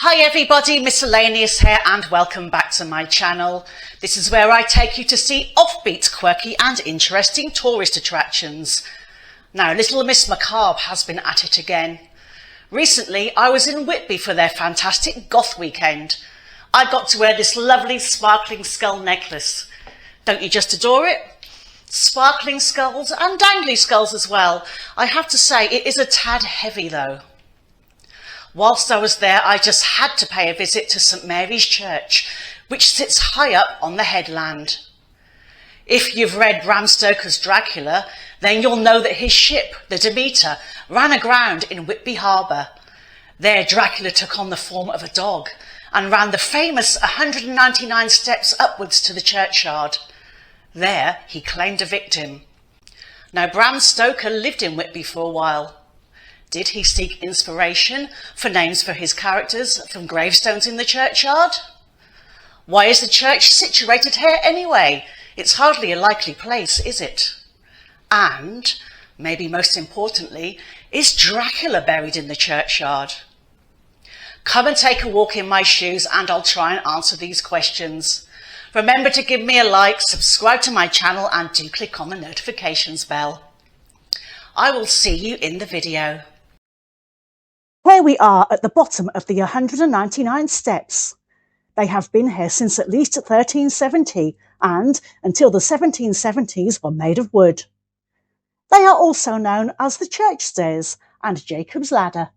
Hi everybody, Miscellaneous here and welcome back to my channel. This is where I take you to see offbeat, quirky and interesting tourist attractions. Now Little Miss Macabre has been at it again. Recently I was in Whitby for their fantastic Goth Weekend. I got to wear this lovely sparkling skull necklace. Don't you just adore it? Sparkling skulls and dangly skulls as well. I have to say it is a tad heavy though. Whilst I was there, I just had to pay a visit to St Mary's Church, which sits high up on the headland. If you've read Bram Stoker's Dracula, then you'll know that his ship, the Demeter, ran aground in Whitby Harbour. There Dracula took on the form of a dog and ran the famous 199 steps upwards to the churchyard. There he claimed a victim. Now Bram Stoker lived in Whitby for a while. Did he seek inspiration for names for his characters from gravestones in the churchyard? Why is the church situated here anyway? It's hardly a likely place, is it? And, maybe most importantly, is Dracula buried in the churchyard? Come and take a walk in my shoes and I'll try and answer these questions. Remember to give me a like, subscribe to my channel and do click on the notifications bell. I will see you in the video. Here we are at the bottom of the 199 steps. They have been here since at least 1370 and until the 1770s were made of wood. They are also known as the church stairs and Jacob's ladder.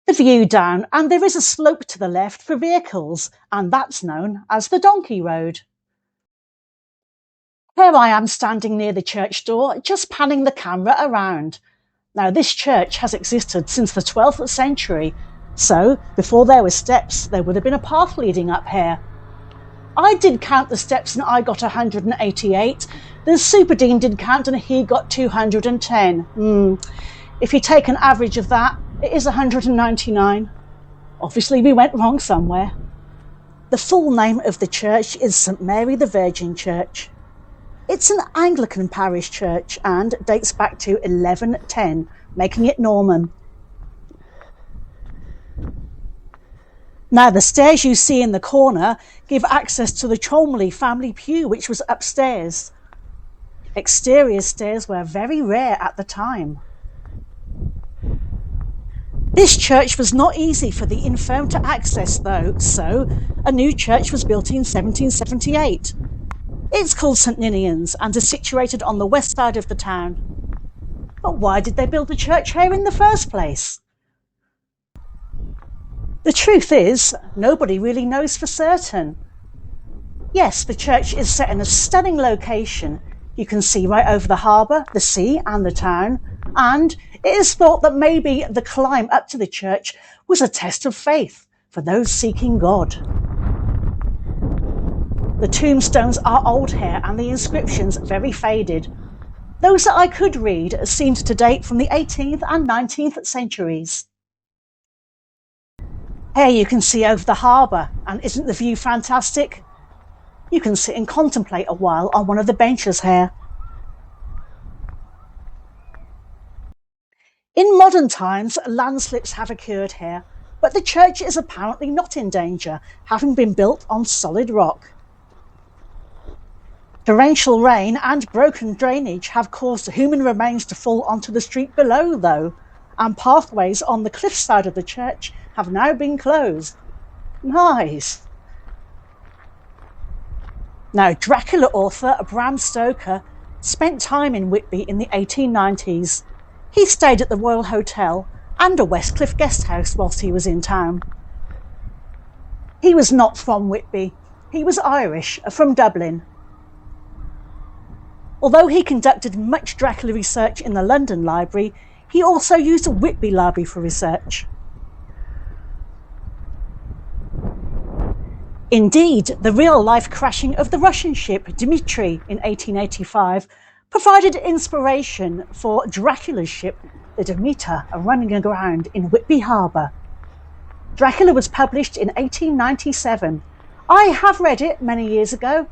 The view down, and there is a slope to the left for vehicles, and that's known as the donkey road. Here I am standing near the church door, just panning the camera around. Now this church has existed since the 12th century, so before there were steps there would have been a path leading up here. I did count the steps and I got 188. The Super Dean did count and he got 210. If you take an average of that, it is 199. Obviously we went wrong somewhere. The full name of the church is St Mary the Virgin Church. It's an Anglican parish church and dates back to 1110, making it Norman. Now the stairs you see in the corner give access to the Cholmleys family pew, which was upstairs. Exterior stairs were very rare at the time. This church was not easy for the infirm to access though, so a new church was built in 1778. It's called St Ninian's and is situated on the west side of the town. But why did they build a church here in the first place? The truth is, nobody really knows for certain. Yes, the church is set in a stunning location. You can see right over the harbour, the sea and the town, and it is thought that maybe the climb up to the church was a test of faith for those seeking God. The tombstones are old here and the inscriptions very faded. Those that I could read seemed to date from the 18th and 19th centuries. Here you can see over the harbour, and isn't the view fantastic? You can sit and contemplate a while on one of the benches here. In modern times, landslips have occurred here, but the church is apparently not in danger, having been built on solid rock. Torrential rain and broken drainage have caused human remains to fall onto the street below though, and pathways on the cliff side of the church have now been closed. Nice! Now Dracula author Bram Stoker spent time in Whitby in the 1890s. He stayed at the Royal Hotel and a Westcliff guest house whilst he was in town. He was not from Whitby, he was Irish, from Dublin. Although he conducted much Dracula research in the London Library, he also used a Whitby library for research. Indeed, the real-life crashing of the Russian ship Demeter in 1885 provided inspiration for Dracula's ship, the Demeter, running aground in Whitby Harbour. Dracula was published in 1897. I have read it many years ago.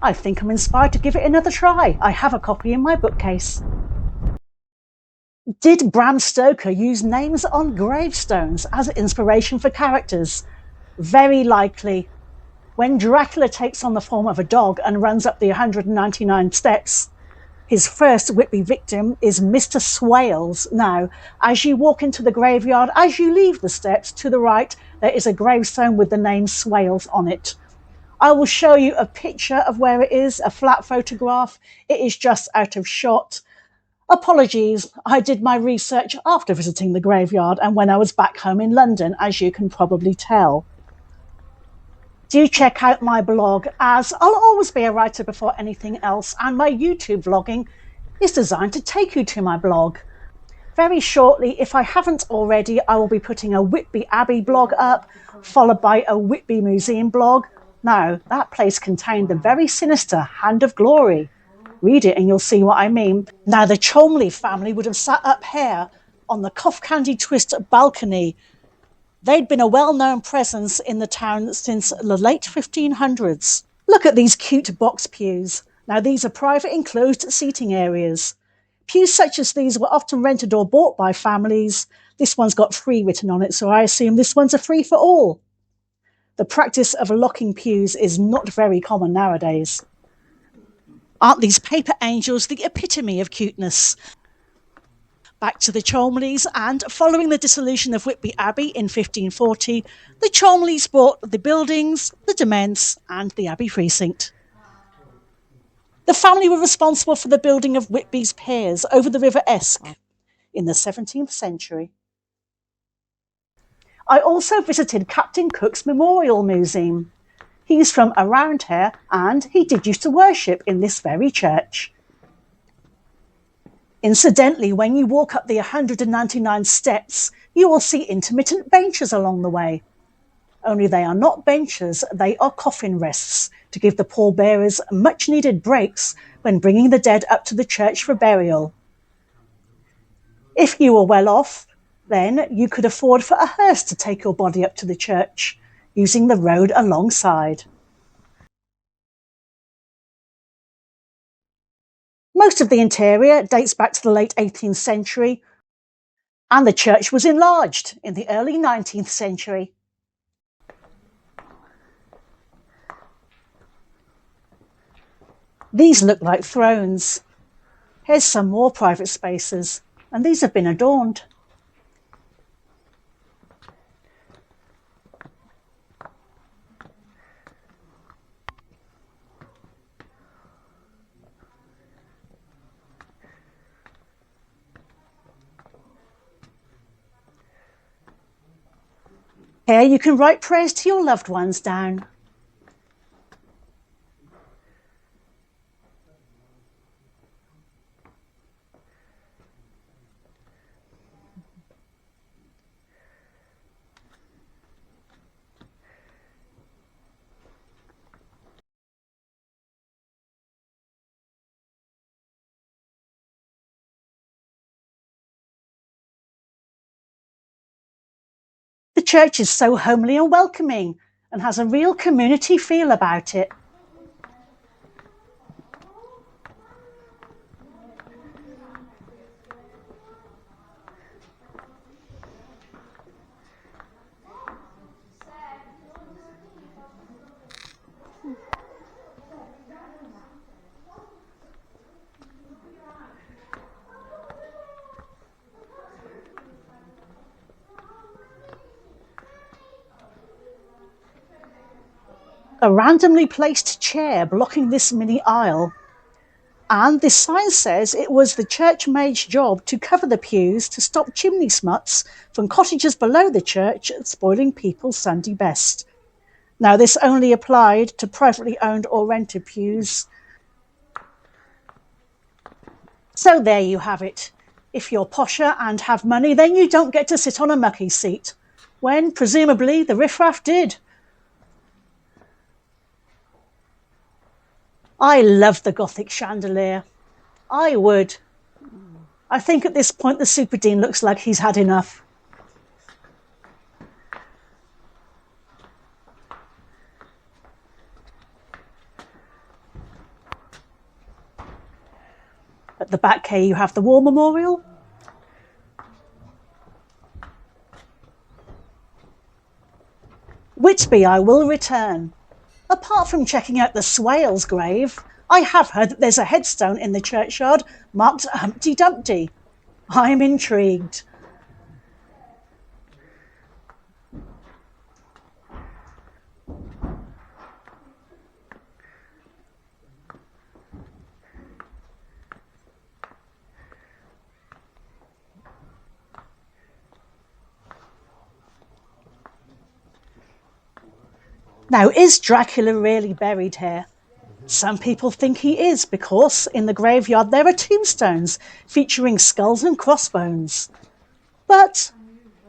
I think I'm inspired to give it another try. I have a copy in my bookcase. Did Bram Stoker use names on gravestones as inspiration for characters? Very likely. When Dracula takes on the form of a dog and runs up the 199 steps, his first Whitby victim is Mr. Swales. Now, as you walk into the graveyard, as you leave the steps to the right, there is a gravestone with the name Swales on it. I will show you a picture of where it is, a flat photograph. It is just out of shot. Apologies, I did my research after visiting the graveyard and when I was back home in London, as you can probably tell. Do check out my blog, as I'll always be a writer before anything else, and my YouTube vlogging is designed to take you to my blog. Very shortly, if I haven't already, I will be putting a Whitby Abbey blog up, followed by a Whitby Museum blog. Now, that place contained the very sinister Hand of Glory. Read it and you'll see what I mean. Now, the Cholmleys family would have sat up here on the Cough Candy Twist balcony. They'd been a well-known presence in the town since the late 1500s. Look at these cute box pews. Now, these are private enclosed seating areas. Pews such as these were often rented or bought by families. This one's got free written on it, so I assume this one's a free for all. The practice of locking pews is not very common nowadays. Aren't these paper angels the epitome of cuteness? Back to the Cholmleys, and following the dissolution of Whitby Abbey in 1540, the Cholmleys bought the buildings, the demesne, and the Abbey precinct. The family were responsible for the building of Whitby's piers over the River Esk in the 17th century. I also visited Captain Cook's Memorial Museum. He's from around here, and he did used to worship in this very church. Incidentally, when you walk up the 199 steps, you will see intermittent benches along the way. Only they are not benches, they are coffin rests, to give the pallbearers much-needed breaks when bringing the dead up to the church for burial. If you were well off, then you could afford for a hearse to take your body up to the church, using the road alongside. Most of the interior dates back to the late 18th century, and the church was enlarged in the early 19th century. These look like thrones. Here's some more private spaces, and these have been adorned. Here you can write prayers to your loved ones down. The church is so homely and welcoming and has a real community feel about it. A randomly placed chair blocking this mini aisle, and this sign says it was the church maid's job to cover the pews to stop chimney smuts from cottages below the church spoiling people's Sunday best. Now, this only applied to privately owned or rented pews. So there you have it. If you're posher and have money, then you don't get to sit on a mucky seat, when presumably the riffraff did. I love the Gothic chandelier. I would. I think at this point the Super Dean looks like he's had enough. At the back here you have the War Memorial, Whitby I will return. Apart from checking out the Swale's grave, I have heard that there's a headstone in the churchyard marked Humpty Dumpty. I'm intrigued. Now, is Dracula really buried here? Some people think he is because in the graveyard there are tombstones featuring skulls and crossbones. But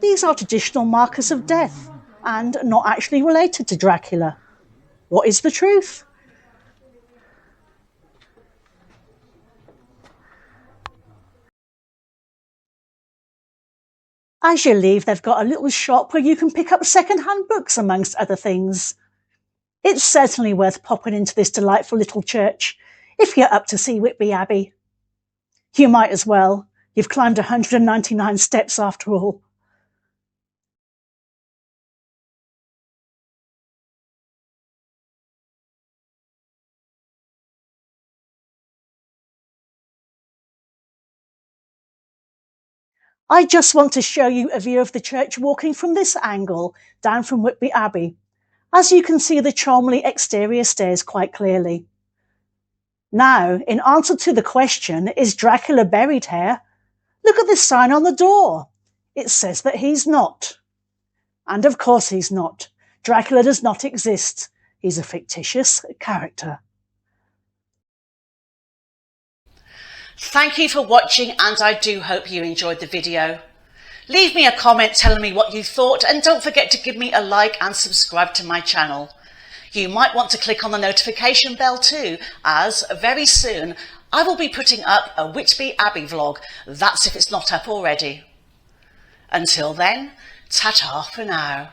these are traditional markers of death and not actually related to Dracula. What is the truth? As you leave, they've got a little shop where you can pick up second-hand books amongst other things. It's certainly worth popping into this delightful little church if you're up to see Whitby Abbey. You might as well. You've climbed 199 steps after all. I just want to show you a view of the church walking from this angle down from Whitby Abbey. As you can see the Cholmley exterior stairs quite clearly. Now, in answer to the question, is Dracula buried here? Look at this sign on the door. It says that he's not. And of course he's not. Dracula does not exist. He's a fictitious character. Thank you for watching, and I do hope you enjoyed the video. Leave me a comment telling me what you thought, and don't forget to give me a like and subscribe to my channel. You might want to click on the notification bell too, as very soon I will be putting up a Whitby Abbey vlog. That's if it's not up already. Until then, ta-ta for now.